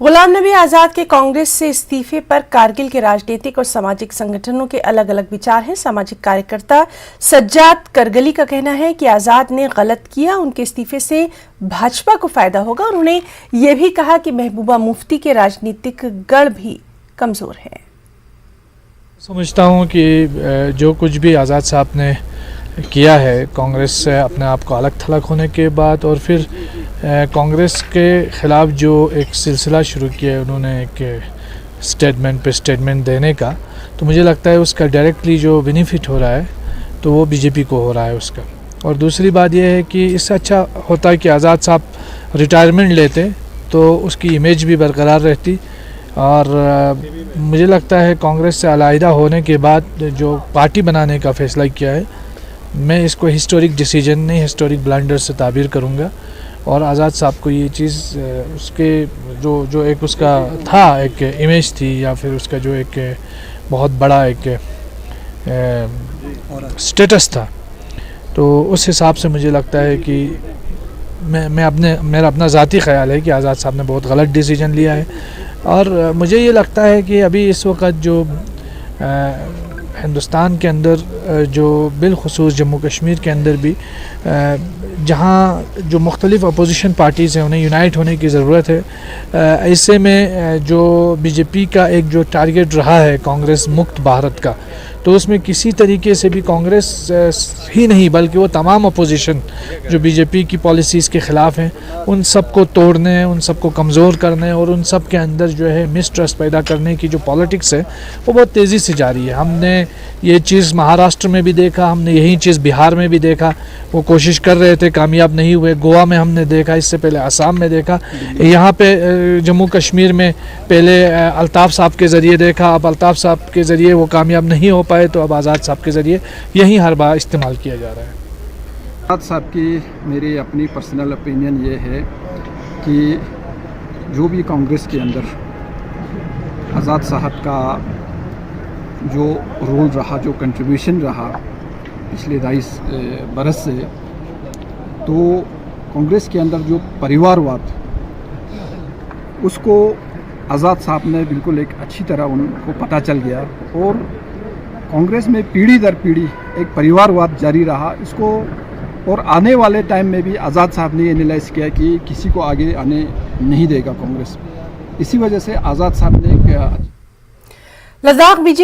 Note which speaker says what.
Speaker 1: गुलाम नबी आज़ाद के कांग्रेस से इस्तीफे पर कारगिल के राजनीतिक और सामाजिक संगठनों के अलग अलग विचार हैं। सामाजिक कार्यकर्ता सज्जाद करगली का कहना है कि आज़ाद ने गलत किया, उनके इस्तीफे से भाजपा को फायदा होगा। और उन्होंने ये भी कहा कि महबूबा मुफ्ती के राजनीतिक गढ़ भी कमजोर है।
Speaker 2: समझता हूँ कि जो कुछ भी आज़ाद साहब ने किया है कांग्रेस से अपने आप को अलग थलग होने के बाद, और फिर कांग्रेस के ख़िलाफ़ जो एक सिलसिला शुरू किया है उन्होंने एक स्टेटमेंट पे स्टेटमेंट देने का, तो मुझे लगता है उसका डायरेक्टली जो बेनिफिट हो रहा है तो वो बीजेपी को हो रहा है उसका। और दूसरी बात यह है कि इससे अच्छा होता है कि आज़ाद साहब रिटायरमेंट लेते तो उसकी इमेज भी बरकरार रहती। और मुझे लगता है कांग्रेस से अलहदा होने के बाद जो पार्टी बनाने का फ़ैसला किया है, मैं इसको हिस्टोरिक डिसीजन नहीं, हिस्टोरिक ब्लंडर से ताबीर करूँगा। और आज़ाद साहब को ये चीज़ उसके जो एक उसका था, एक इमेज थी, या फिर उसका जो एक बहुत बड़ा एक स्टेटस था, तो उस हिसाब से मुझे लगता है कि मेरा अपना ज़ाती ख़्याल है कि आज़ाद साहब ने बहुत गलत डिसीजन लिया है। और मुझे ये लगता है कि अभी इस वक्त जो हिंदुस्तान के अंदर जो बिलखुसूस जम्मू कश्मीर के अंदर भी जहाँ जो मुख्तलिफ़ अपोजिशन पार्टीज़ हैं उन्हें यूनाइट होने की ज़रूरत है। ऐसे में जो बीजेपी का एक जो टारगेट रहा है कांग्रेस मुक्त भारत का, तो उसमें किसी तरीके से भी कांग्रेस ही नहीं बल्कि वो तमाम अपोजिशन जो बीजेपी की पॉलिसीज़ के ख़िलाफ़ हैं उन सब को तोड़ने, उन सब को कमज़ोर करने और उन सब के अंदर जो है मिसट्रस्ट पैदा करने की जो पॉलिटिक्स है वो बहुत तेज़ी से जारी है। हमने ये चीज़ महाराष्ट्र में भी देखा, हमने यही चीज़ बिहार में भी देखा, वो कोशिश कर रहे थे, कामयाब नहीं हुए। गोवा में हमने देखा, इससे पहले असम में देखा, यहाँ पे जम्मू कश्मीर में पहले अल्ताफ़ साहब के ज़रिए देखा, अब अल्ताफ़ साहब के ज़रिए वो कामयाब नहीं हो पाए तो अब आज़ाद साहब के ज़रिए यही हर बार इस्तेमाल किया जा रहा है।
Speaker 3: आज़ाद साहब की मेरी अपनी पर्सनल ओपिनियन ये है कि जो भी कांग्रेस के अंदर आज़ाद साहब का जो रोल रहा, जो कंट्रीब्यूशन रहा पिछले 22 बरस से, तो कांग्रेस के अंदर जो परिवारवाद उसको आज़ाद साहब ने बिल्कुल एक अच्छी तरह उनको पता चल गया। और कांग्रेस में पीढ़ी दर पीढ़ी एक परिवारवाद जारी रहा इसको, और आने वाले टाइम में भी आज़ाद साहब ने एनालाइज किया कि किसी को आगे आने नहीं देगा कांग्रेस। इसी वजह से आज़ाद साहब ने
Speaker 1: लद्दाख बीजेपी